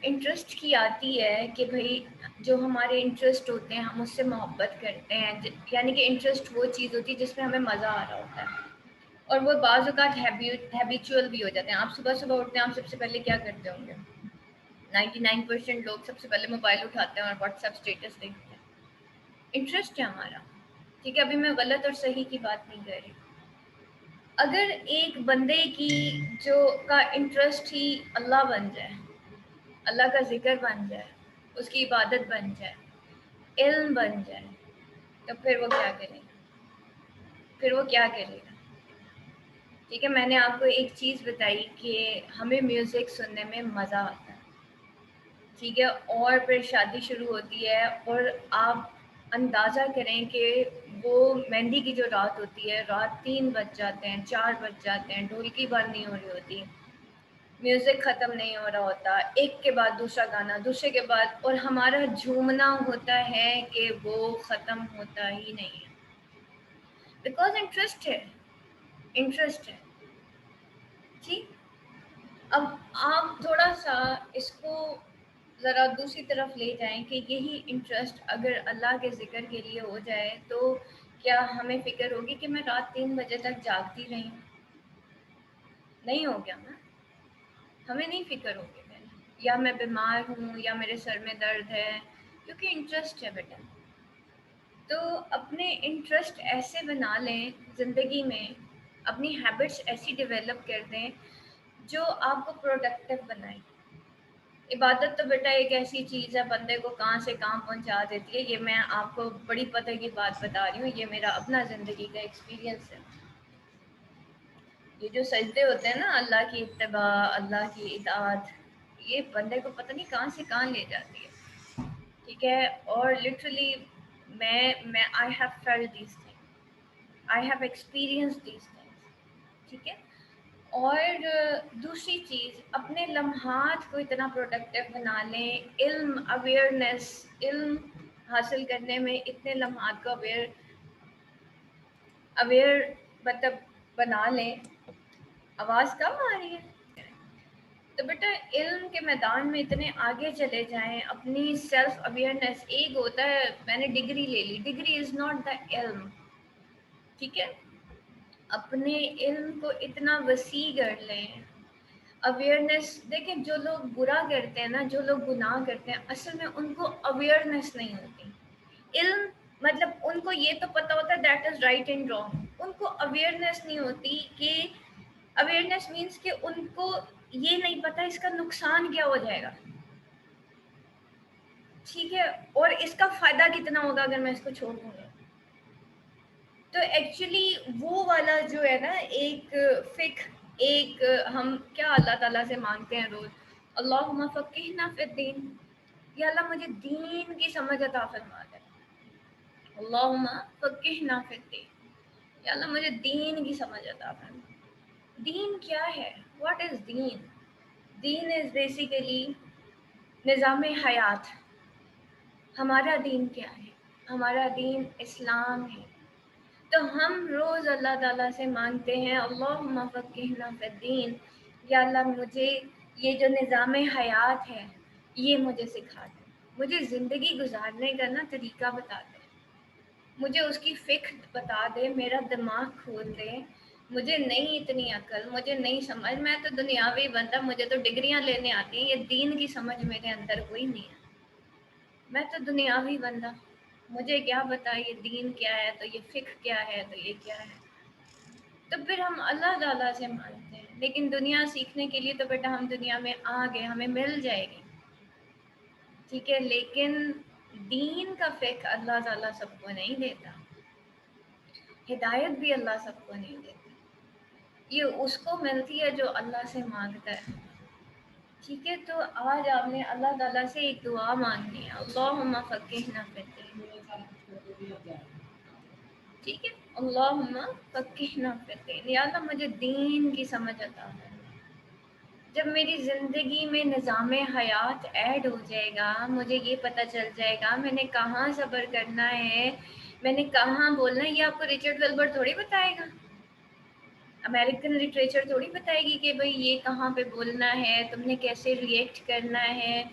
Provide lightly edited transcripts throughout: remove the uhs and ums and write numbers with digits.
Interest کی آتی ہے کہ بھائی جو ہمارے انٹرسٹ ہوتے ہیں ہم اس سے محبت کرتے ہیں، یعنی کہ انٹرسٹ وہ چیز ہوتی ہے جس میں ہمیں مزہ آ رہا ہوتا ہے، اور وہ بعض اوقات ہیبیچول بھی ہو جاتے ہیں. آپ صبح صبح اٹھتے ہیں، آپ سب سے پہلے کیا کرتے ہوں گے؟ 99% لوگ سب سے پہلے موبائل اٹھاتے ہیں اور واٹس ایپ اسٹیٹس دیکھتے ہیں. انٹرسٹ ہے ہمارا. ٹھیک ہے، ابھی میں غلط اور صحیح کی بات نہیں کر رہی. اگر ایک بندے کی جو کا انٹرسٹ ہی اللہ بن جائے، اللہ کا ذکر بن جائے، اس کی عبادت بن جائے، علم بن جائے، تو پھر وہ کیا کرے گا؟ پھر وہ کیا کرے گا؟ ٹھیک ہے، میں نے آپ کو ایک چیز بتائی کہ ہمیں میوزک سننے میں مزہ آتا ہے. ٹھیک ہے، اور پھر شادی شروع ہوتی ہے اور آپ اندازہ کریں کہ وہ مہندی کی جو رات ہوتی ہے، رات 3 بج جاتے ہیں، 4 بج جاتے ہیں، ڈھولکی بند نہیں ہو رہی ہوتی، میوزک ختم نہیں ہو رہا ہوتا، ایک کے بعد دوسرا گانا، دوسرے کے بعد، اور ہمارا جھومنا ہوتا ہے کہ وہ ختم ہوتا ہی نہیں ہے. بیکاز انٹرسٹ ہے، انٹرسٹ ہے. ٹھیک، اب آپ تھوڑا سا اس کو ذرا دوسری طرف لے جائیں کہ یہی انٹرسٹ اگر اللہ کے ذکر کے لیے ہو جائے تو کیا ہمیں فکر ہوگی کہ میں رات 3 بجے تک جاگتی رہی ہوں؟ نہیں ہو گیا نا، ہمیں نہیں فکر ہوگی میں یا میں بیمار ہوں یا میرے سر میں درد ہے، کیونکہ انٹرسٹ ہے بیٹا. تو اپنے انٹرسٹ ایسے بنا لیں زندگی میں، اپنی ہیبٹس ایسی ڈیولپ کر دیں جو آپ کو پروڈکٹیو بنائے. عبادت تو بیٹا ایک ایسی چیز ہے بندے کو کہاں سے کہاں پہنچا دیتی ہے. یہ میں آپ کو بڑی پتہ کی بات بتا رہی ہوں، یہ میرا اپنا زندگی کا ایکسپیرینس ہے. یہ جو سجدے ہوتے ہیں نا، اللہ کی اتباع، اللہ کی اطاعت، یہ بندے کو پتہ نہیں کہاں سے کہاں لے جاتی ہے. ٹھیک ہے، اور لٹرلی میں I have felt these thing, I have experience these things. ٹھیک ہے، اور دوسری چیز، اپنے لمحات کو اتنا پروڈکٹیو بنا لیں. علم، اویئرنیس، علم حاصل کرنے میں اتنے لمحات کو اویئر مطلب بنا لیں. آواز کم آ رہی ہے؟ تو بیٹا علم کے میدان میں اتنے آگے چلے جائیں. اپنی سیلف اویئرنیس، ایک ہوتا ہے میں نے ڈگری لے لی، ڈگری از ناٹ دا علم. ٹھیک ہے، اپنے علم کو اتنا وسیع کر لیں. اویئرنیس دیکھیں، جو لوگ برا کرتے ہیں نا، جو لوگ گناہ کرتے ہیں، اصل میں ان کو اویئرنیس نہیں ہوتی. علم مطلب ان کو یہ تو پتہ ہوتا ہے that is right and wrong, ان کو اویئرنیس نہیں ہوتی. کہ اویئرنیس مینس کہ ان کو یہ نہیں پتہ اس کا نقصان کیا ہو جائے گا. ٹھیک ہے، اور اس کا فائدہ کتنا ہوگا اگر میں اس کو چھوڑ دوں گا. تو ایکچولی وہ والا جو ہے نا ایک ایک ہم کیا اللہ تعالیٰ سے مانگتے ہیں روز، اللہم فقہنا فی الدین، یا اللہ مجھے دین کی سمجھ عطا فرما دے. اللہم فقہنا فی الدین، یا اللہ مجھے دین کی سمجھ عطا فرما. دین کیا ہے؟ What is then? Then is basically نظام حیات. ہمارا دین کیا ہے؟ ہمارا دین اسلام ہے. تو ہم روز اللہ تعالیٰ سے مانگتے ہیں اللہم فقہنا فی الدین، یا اللہ مجھے یہ جو نظام حیات ہے یہ مجھے سکھا دے، مجھے زندگی گزارنے کا نا طریقہ بتا دے، مجھے اس کی فکر بتا دے، میرا دماغ کھول دے. مجھے نہیں اتنی عقل، مجھے نہیں سمجھ، میں تو دنیاوی بندہ، مجھے تو ڈگریاں لینے آتی ہیں، یہ دین کی سمجھ میرے اندر کوئی نہیں ہے. میں تو دنیاوی بندہ، مجھے کیا پتا یہ دین کیا ہے، تو یہ فقہ کیا ہے، تو یہ کیا ہے. تو پھر ہم اللہ تعالیٰ سے مانگتے ہیں. لیکن دنیا سیکھنے کے لیے تو بیٹا ہم دنیا میں آ گئے، ہمیں مل جائے گی. ٹھیک ہے، لیکن دین کا فقہ اللہ تعالیٰ سب کو نہیں دیتا، ہدایت بھی اللہ سب کو نہیں دیتا. یہ اس کو ملتی ہے جو اللہ سے مانگتا ہے. ٹھیک ہے، تو آج آپ نے اللہ تعالیٰ سے ایک دعا مانگنی ہے، اللہم فقہنا فی الدین. ٹھیک ہے، اللہم فقہنا فی الدین، یا اللہ مجھے دین کی سمجھ عطا فرما. جب میری زندگی میں نظام حیات ایڈ ہو جائے گا، مجھے یہ پتہ چل جائے گا میں نے کہاں صبر کرنا ہے، میں نے کہاں بولنا ہے. یہ آپ کو رچرڈ ویلبر تھوڑی بتائے گا. امریکن لٹریچر تھوڑی بتائے گی کہ بھئی یہ کہاں پہ بولنا ہے، تم نے کیسے ریئیکٹ کرنا ہے،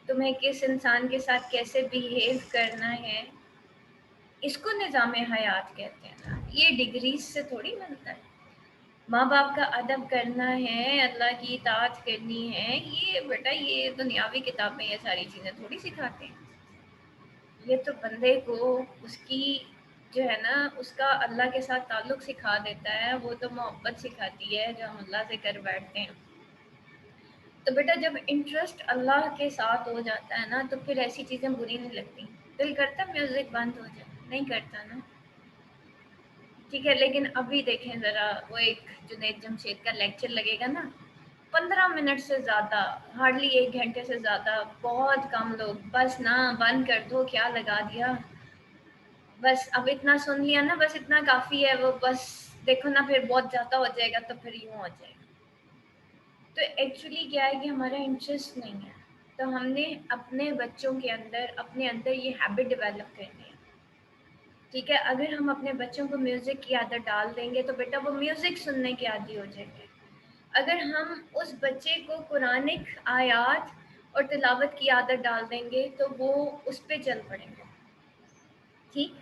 تمہیں کس انسان کے ساتھ کیسے بیہیو کرنا ہے. اس کو نظام حیات کہتے ہیں نا. یہ ڈگریز سے تھوڑی بنتا ہے. ماں باپ کا ادب کرنا ہے، اللہ کی اطاعت کرنی ہے، یہ بیٹا یہ دنیاوی کتابیں یہ ساری چیزیں تھوڑی سکھاتے ہیں. یہ تو بندے کو اس کی جو ہے نا اس کا اللہ کے ساتھ تعلق سکھا دیتا ہے. وہ تو محبت سکھاتی ہے جو ہم اللہ سے کر بیٹھتے ہیں. تو بیٹا جب انٹرسٹ اللہ کے ساتھ ہو جاتا ہے نا تو پھر ایسی چیزیں بری نہیں لگتی. دل کرتا میوزک بند ہو جائے؟ نہیں کرتا نا. ٹھیک ہے، لیکن ابھی دیکھیں ذرا وہ ایک جنید جمشید کا لیکچر لگے گا نا، 15 منٹ سے زیادہ، ہارڈلی 1 گھنٹے سے زیادہ، بہت کم لوگ بس نا بند کر دو، کیا لگا دیا، بس اب اتنا سن لیا نا، بس اتنا کافی ہے. وہ بس دیکھو نا پھر بہت زیادہ ہو جائے گا تو پھر یوں ہو جائے گا. تو ایکچولی کیا ہے کہ ہمارا انٹرسٹ نہیں ہے. تو ہم نے اپنے بچوں کے اندر اپنے اندر یہ ہیبٹ ڈیولپ کرنی ہے. ٹھیک ہے، اگر ہم اپنے بچوں کو میوزک کی عادت ڈال دیں گے تو بیٹا وہ میوزک سننے کی عادی ہو جائے گی. اگر ہم اس بچے کو قرآنک آیات اور تلاوت کی عادت ڈال دیں گے تو وہ اس پہ چل پڑیں گے. ٹھیک.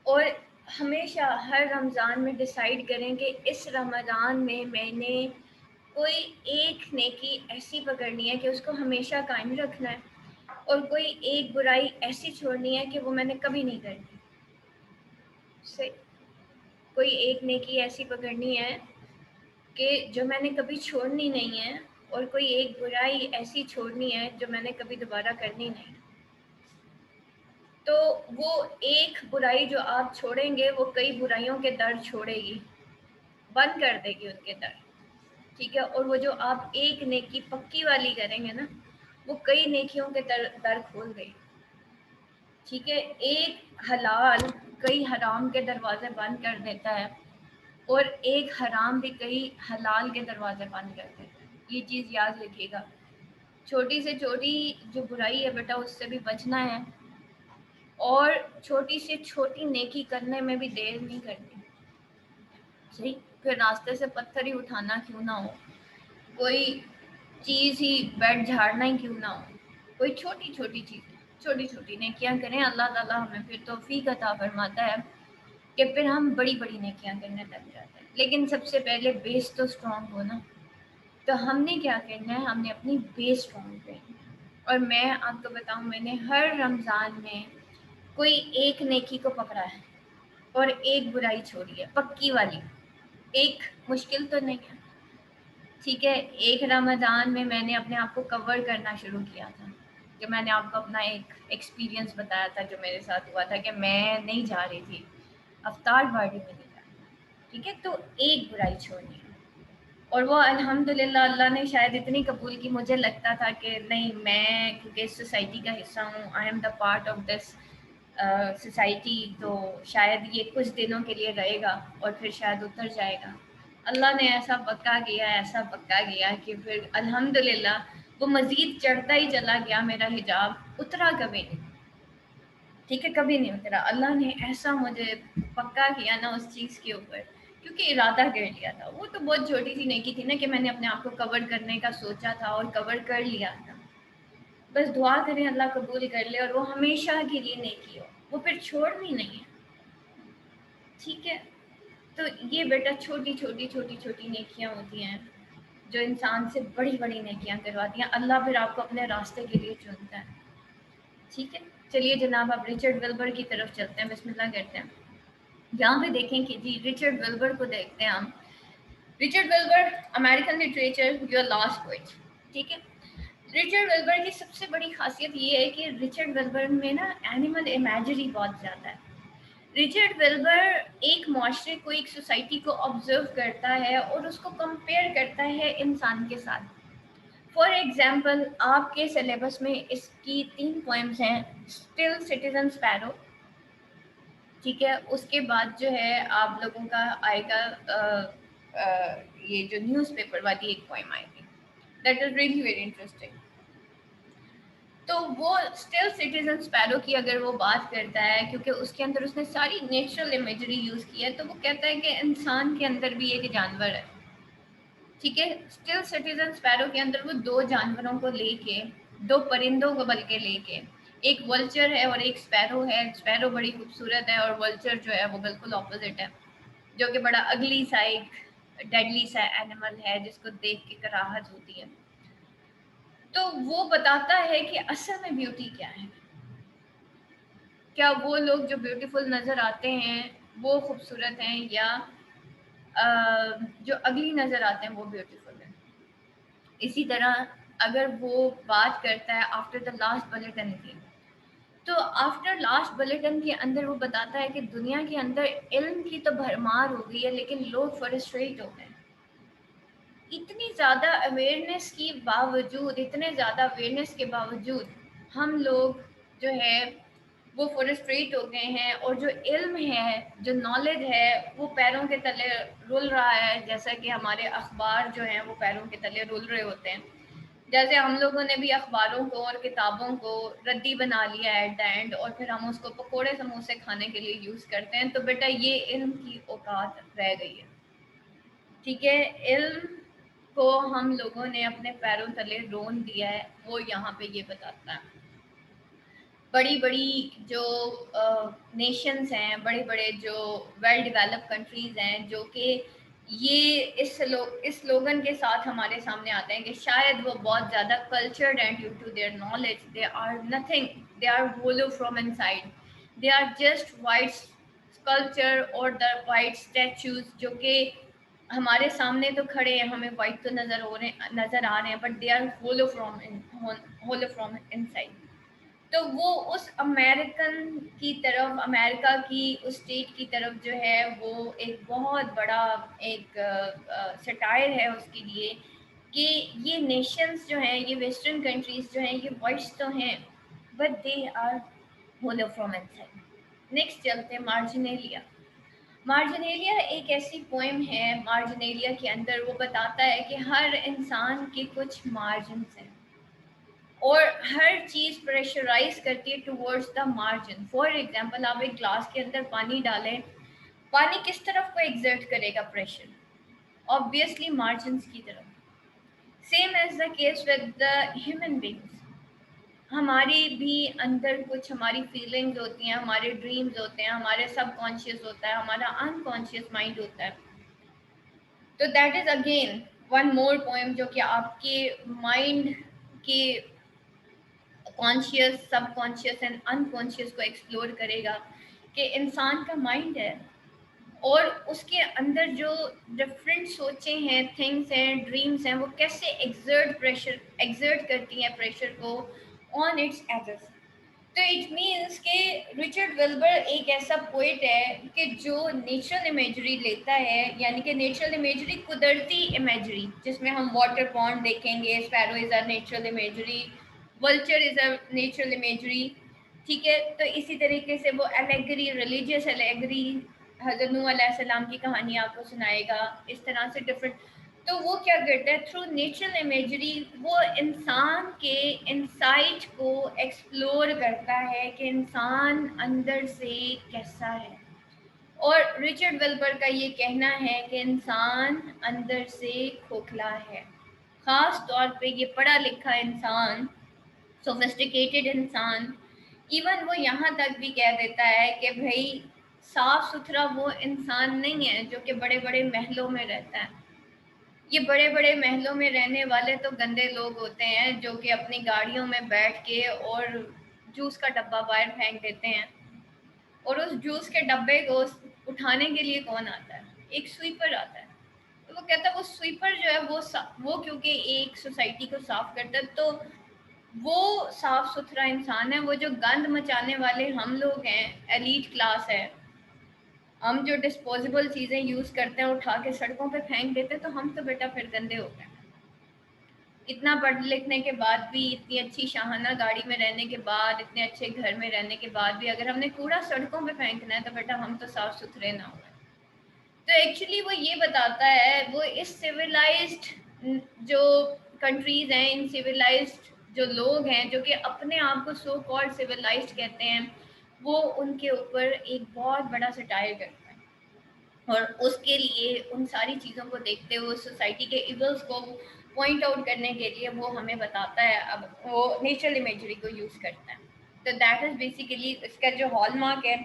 اور ہمیشہ ہر رمضان میں ڈیسائیڈ کریں کہ اس رمضان میں نے کوئی ایک نیکی ایسی پکڑنی ہے کہ اس کو ہمیشہ قائم رکھنا ہے، اور کوئی ایک برائی ایسی چھوڑنی ہے کہ وہ میں نے کبھی نہیں کرنی. صحیح. کوئی ایک نیکی ایسی پکڑنی ہے کہ جو میں نے کبھی چھوڑنی نہیں ہے، اور کوئی ایک برائی ایسی چھوڑنی ہے جو میں نے کبھی دوبارہ کرنی نہیں. تو وہ ایک برائی جو آپ چھوڑیں گے وہ کئی برائیوں کے در چھوڑے گی، بند کر دے گی ان کے در. ٹھیک ہے. اور وہ جو آپ ایک نیکی پکی والی کریں گے نا وہ کئی نیکیوں کے در کھول دے گی. ٹھیک ہے. ایک حلال کئی حرام کے دروازے بند کر دیتا ہے، اور ایک حرام بھی کئی حلال کے دروازے بند کر دیتا ہے. یہ چیز یاد رکھیے گا. چھوٹی سے چھوٹی جو برائی ہے بیٹا اس سے بھی بچنا ہے، اور چھوٹی سے چھوٹی نیکی کرنے میں بھی دیر نہیں کرنی. صحیح. پھر راستے سے پتھر ہی اٹھانا کیوں نہ ہو، کوئی چیز ہی بیڈ جھاڑنا ہی کیوں نہ ہو، کوئی چھوٹی چھوٹی چیز، چھوٹی چھوٹی نیکیاں کریں. اللہ تعالیٰ ہمیں پھر توفیق عطا فرماتا ہے کہ پھر ہم بڑی بڑی نیکیاں کرنے لگ جاتے ہیں. لیکن سب سے پہلے بیس تو اسٹرانگ ہو نا. تو ہم نے کیا کرنا ہے، ہم نے اپنی بیس اسٹرانگ کرنی ہے. اور میں آپ کو بتاؤں میں نے ہر رمضان میں کوئی ایک نیکی کو پکڑا ہے اور ایک برائی چھوڑی ہے پکی والی. ایک مشکل تو نہیں ہے. ٹھیک ہے. ایک رمضان میں نے اپنے آپ کو کور کرنا شروع کیا تھا، جو میں نے آپ کو اپنا ایک ایکسپیرینس بتایا تھا جو میرے ساتھ ہوا تھا کہ میں نہیں جا رہی تھی افطار پارٹی میں نہیں جا رہی. ٹھیک ہے. تو ایک برائی چھوڑنی ہے، اور وہ الحمدللہ اللہ نے شاید اتنی قبول کی. مجھے لگتا تھا کہ نہیں، میں کیونکہ اس سوسائٹی کا حصہ ہوں، I am the part of this society, تو شاید یہ کچھ دنوں کے لیے رہے گا اور پھر شاید اتر جائے گا. اللہ نے ایسا پکا کیا، ایسا پکا کیا کہ پھر الحمدللہ وہ مزید چڑھتا ہی چلا گیا. میرا حجاب اترا کبھی نہیں. ٹھیک ہے. کبھی نہیں اترا. اللہ نے ایسا مجھے پکا کیا نا اس چیز کے اوپر، کیونکہ ارادہ کر لیا تھا. وہ تو بہت چھوٹی سی نیکی تھی نا کہ میں نے اپنے آپ کو کور کرنے کا سوچا تھا اور کور کر لیا تھا. بس دعا کریں اللہ قبول کر لے اور وہ ہمیشہ کے لیے نیکی ہو، وہ پھر چھوڑنی نہیں ہے. ٹھیک ہے. تو یہ بیٹا چھوٹی چھوٹی چھوٹی چھوٹی نیکیاں ہوتی ہیں جو انسان سے بڑی بڑی نیکیاں کرواتی ہیں. اللہ پھر آپ کو اپنے راستے کے لیے چنتا ہے. ٹھیک ہے. چلیے جناب اب رچرڈ ولبر کی طرف چلتے ہیں. بسم اللہ کرتے ہیں. یہاں پہ دیکھیں کہ جی رچرڈ ولبر کو دیکھتے ہیں ہم. Richard Wilbur American literature your last poet. ٹھیک ہے. رچرڈ ولبر کی سب سے بڑی خاصیت یہ ہے کہ رچرڈ ولبر میں نا اینیمل امیجری بہت زیادہ ہے. رچرڈ ولبر ایک معاشرے کو، ایک سوسائٹی کو آبزرو کرتا ہے اور اس کو کمپیئر کرتا ہے انسان کے ساتھ. فار ایگزامپل آپ کے سلیبس میں اس کی 3 پوئمز ہیں. Still citizen sparrow. ٹھیک ہے. اس کے بعد جو ہے آپ لوگوں کا آئے گا یہ جو نیوز پیپر والی ایک پوئم آئے گی. That is really very interesting. تو وہ اسٹل سٹیزن اسپیرو کی اگر وہ بات کرتا ہے، کیونکہ اس کے اندر اس نے ساری نیچرل امیجری یوز کی ہے، تو وہ کہتا ہے کہ انسان کے اندر بھی ایک جانور ہے، ٹھیک ہے. اسٹل سٹیزن اسپیرو کے اندر وہ دو جانوروں کو لے کے، دو پرندوں کو بلکہ لے کے، ایک ولچر ہے اور ایک اسپیرو ہے. اسپیرو بڑی خوبصورت ہے اور ولچر جو ہے وہ بالکل اپوزٹ ہے، جو کہ بڑا اگلی سا ایک ڈیڈلی سا اینیمل ہے جس کو دیکھ کے کراہت ہوتی ہے. تو وہ بتاتا ہے کہ اصل میں بیوٹی کیا ہے. کیا وہ لوگ جو بیوٹیفل نظر آتے ہیں وہ خوبصورت ہیں، یا جو اگلی نظر آتے ہیں وہ بیوٹیفل ہیں. اسی طرح اگر وہ بات کرتا ہے آفٹر دا لاسٹ بلیٹن کی، تو آفٹر لاسٹ بلیٹن کے اندر وہ بتاتا ہے کہ دنیا کے اندر علم کی تو بھرمار ہو گئی ہے، لیکن لوگ فرسٹریٹ ہو گئے. اتنی زیادہ اویئرنیس کی باوجود، اتنے زیادہ اویئرنیس کے باوجود ہم لوگ جو ہے وہ فرسٹریٹ ہو گئے ہیں، اور جو علم ہے، جو نالج ہے، وہ پیروں کے تلے رول رہا ہے، جیسا کہ ہمارے اخبار جو ہیں وہ پیروں کے تلے رول رہے ہوتے ہیں. جیسے ہم لوگوں نے بھی اخباروں کو اور کتابوں کو ردی بنا لیا ایٹ دا اینڈ، اور پھر ہم اس کو پکوڑے سموسے کھانے کے لیے یوز کرتے ہیں. تو بیٹا یہ علم کی اوقات رہ گئی ہے، ٹھیک ہے. علم کو ہم لوگوں نے اپنے پیروں تلے رون دیا ہے. وہ یہاں پہ یہ بتاتا ہے. بڑی بڑی جو نیشنز ہیں، بڑے بڑے جو ویل ڈیولپ کنٹریز ہیں، جو کہ یہ اس سلوگن کے ساتھ ہمارے سامنے آتے ہیں کہ شاید وہ بہت زیادہ cultured and due to their knowledge they are nothing, they are hollow from inside, they are just white sculpture اور دا وائٹ اسٹیچوز، جو کہ ہمارے سامنے تو کھڑے ہیں، ہمیں وائٹ تو نظر آ رہے ہیں، but they are hollow from inside. تو وہ اس امریکن کی طرف، امریکہ کی اس اسٹیٹ کی طرف جو ہے وہ ایک بہت بڑا ایک سٹائر ہے اس کے لیے، کہ یہ نیشنز جو ہیں، یہ ویسٹرن کنٹریز جو ہیں، یہ وائٹس تو ہیں but they are hollow from inside. Next چلتے ہیں مارجنیلیا. مارجنیلیا ایک ایسی پوئم ہے. مارجنیلیا کے اندر وہ بتاتا ہے کہ ہر انسان کے کچھ مارجنس ہیں، اور ہر چیز پریشرائز کرتی ہے towards the margin. For example آپ ایک گلاس کے اندر پانی ڈالیں، پانی کس طرف کو ایگزرٹ کرے گا پریشر؟ obviously margins کی طرف. same as the case with the human beings. ہماری بھی اندر کچھ ہماری فیلنگز ہوتی ہیں، ہمارے ڈریمز ہوتے ہیں، ہمارے سب کانشیس ہوتا ہے، ہمارا ان کانشیس مائنڈ ہوتا ہے. تو that is again one more poem جو کہ آپ کے مائنڈ کے conscious, sub conscious and in conscious کو ایکسپلور کرے گا کہ انسان کا مائنڈ ہے، اور اس کے اندر جو ڈفرینٹ سوچیں ہیں، تھنگس ہیں، ڈریمس ہیں، وہ کیسے ایگزرٹ کرتی ہیں پریشر کو آن اٹس ایڈرس. تو اٹ مینس کہ رچرڈ ولبر ایک ایسا پوئٹ ہے کہ جو نیچرل امیجری لیتا ہے، یعنی کہ نیچرل امیجری قدرتی امیجری، جس میں ہم واٹر پونڈ دیکھیں گے، sparrow is a natural imagery, vulture is a natural imagery, ٹھیک ہے. تو اسی طریقے سے وہ الیگری، ریلیجیس الیگری، حضرت نوح علیہ السلام کی کہانی آپ کو سنائے گا، اس طرح سے ڈفرینٹ. تو وہ کیا کرتا ہے تھرو نیچرل امیجری، وہ انسان کے انسائٹ کو ایکسپلور کرتا ہے کہ انسان اندر سے کیسا ہے. اور رچرڈ ولبر کا یہ کہنا ہے کہ انسان اندر سے کھوکھلا ہے. خاص طور پہ یہ پڑھا لکھا انسان، سوفسٹیکیٹڈ انسان، ایون وہ یہاں تک بھی کہہ دیتا ہے کہ بھائی صاف ستھرا وہ انسان نہیں ہے جو کہ بڑے بڑے محلوں میں رہتا ہے. یہ بڑے بڑے محلوں میں رہنے والے تو گندے لوگ ہوتے ہیں جو کہ اپنی گاڑیوں میں بیٹھ کے اور جوس کا ڈبہ باہر پھینک دیتے ہیں، اور اس جوس کے ڈبے کو اٹھانے کے لیے کون آتا ہے؟ ایک سویپر آتا ہے. تو وہ کہتا ہے وہ سویپر جو ہے وہ کیونکہ ایک سوسائٹی کو صاف کرتا ہے، تو وہ صاف ستھرا انسان ہے. وہ جو گند مچانے والے ہم لوگ ہیں، ایلیٹ کلاس ہے، ہم جو ڈسپوزیبل چیزیں یوز کرتے ہیں اٹھا کے سڑکوں پہ پھینک دیتے ہیں، تو ہم تو بیٹا پھر گندے ہو گئے. اتنا پڑھ لکھنے کے بعد بھی، اتنی اچھی شاہانہ گاڑی میں رہنے کے بعد، اتنے اچھے گھر میں رہنے کے بعد بھی اگر ہم نے کوڑا سڑکوں پہ پھینکنا ہے تو بیٹا ہم تو صاف ستھرے نہ ہوئے. تو ایکچولی وہ یہ بتاتا ہے، وہ اس سویلائزڈ جو کنٹریز ہیں، ان سویلائزڈ جو لوگ ہیں جو کہ اپنے آپ کو سو کالڈ سویلائزڈ کہتے ہیں وہ ان کے اوپر ایک بہت بڑا سٹائر کرتا ہے، اور اس کے لیے ان ساری چیزوں کو دیکھتے ہوئے سوسائٹی کے ایولز کو پوائنٹ آؤٹ کرنے کے لیے وہ ہمیں بتاتا ہے، اب وہ نیچرل امیجری کو یوز کرتا ہے. تو دیٹ از بیسیکلی اس کا جو ہال مارک ہے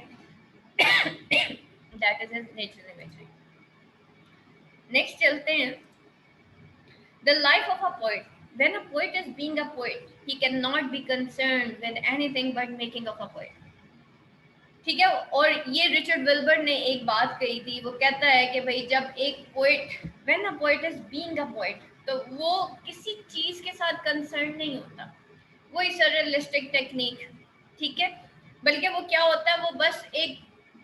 that is natural imagery. Next چلتے ہیں the life of a poet. When a poet is being a poet, he cannot be concerned with anything but making of a poet. ٹھیک ہے. اور یہ Richard ولبر نے ایک بات کہی تھی، وہ کہتا ہے کہ بھائی جب ایک poet when a poet is being a poet تو وہ کسی چیز کے ساتھ کنسرن نہیں ہوتا، وہی سرریلسٹک ٹیکنیک، ٹھیک ہے، بلکہ وہ کیا ہوتا ہے، وہ بس ایک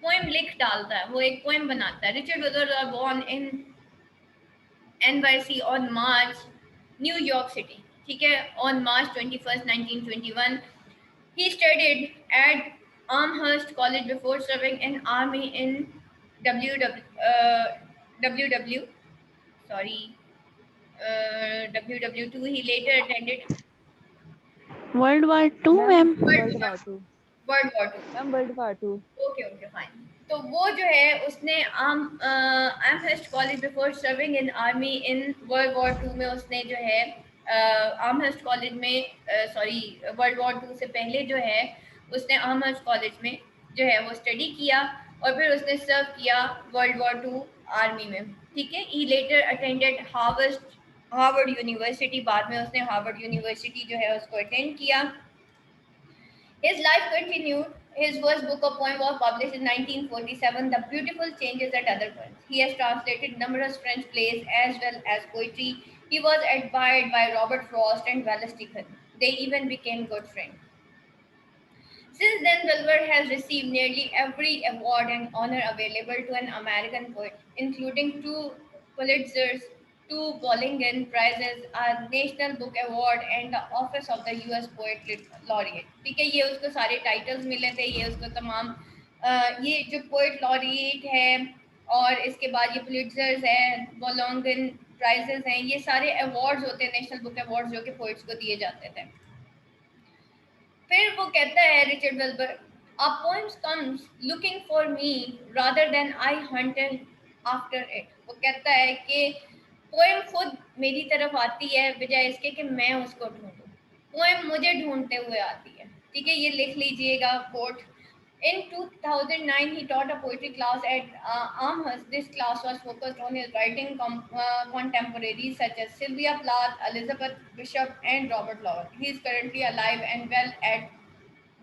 پوئم لکھ ڈالتا ہے، وہ ایک پوئم بناتا ہے. Richard Wilbur born in NYC on March, New York City. ٹھیک ہے. On March 21st, 1921, he studied at Amherst College before serving in army in WW, sorry, WW2. He later attended World War II, ma'am ma'am. World War two. World War II. Ma'am World War two. Okay okay fine. تو وہ جو ہے اس نے Amherst College before serving in army in World War two میں اس نے جو ہے آمہرسٹ کالج میں سوری ورلڈ وار ٹو سے پہلے جو ہے اس نے آمہرسٹ کالج میں جو ہے وہ اسٹڈی کیا اور پھر اس نے سرو کیا ورلڈ وار ٹو آرمی میں. ٹھیک ہے. ای لیٹر اٹینڈیڈ ہارورڈ یونیورسٹی. بعد میں اس نے ہارورڈ یونیورسٹی جو ہے اس کو اٹینڈ کیا. His life continued. His first book of poems was published in 1947, The Beautiful Changes at Other Points. He has translated numerous French plays as well as poetry. He was admired by Robert Frost and Wallace Stephen. They even became good friends. Since then, Wilbur has received nearly every award and honor available to an American poet, including 2 Pulitzers, 2 Bollingen Prizes, a National Book Award, and the Office of the U.S. Poet Laureate. ٹھیک ہے. یہ اس کو سارے titles ملے تھے، یہ اس کو تمام یہ جو پوئٹ laureate ہے اور اس کے بعد یہ پولیٹزرز ہیں، بولونگن پرائزز ہیں، یہ سارے ایوارڈز ہوتے ہیں، نیشنل بک ایوارڈز جو کہ پوئٹس کو دیے جاتے تھے. پھر وہ کہتا ہے Richard ولبر A poem comes looking for me rather than I hunted after it. وہ کہتا ہے کہ پوئم خود میری طرف آتی ہے بجائے اس کے کہ میں اس کو ڈھونڈوں، پوئم مجھے ڈھونڈتے ہوئے آتی ہے. ٹھیک ہے. یہ لکھ لیجئے گا کوٹ. In 2009, he taught a poetry class at Amherst. This class was focused on his writing contemporaries such as Sylvia Plath, Elizabeth Bishop, and Robert Lowell. He is currently alive and well at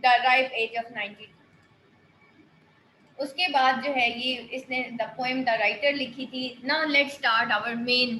the ripe age of 92. اس کے بعد جو ہے یہ اس نے the poem the writer لکھی تھی. Now let's start our main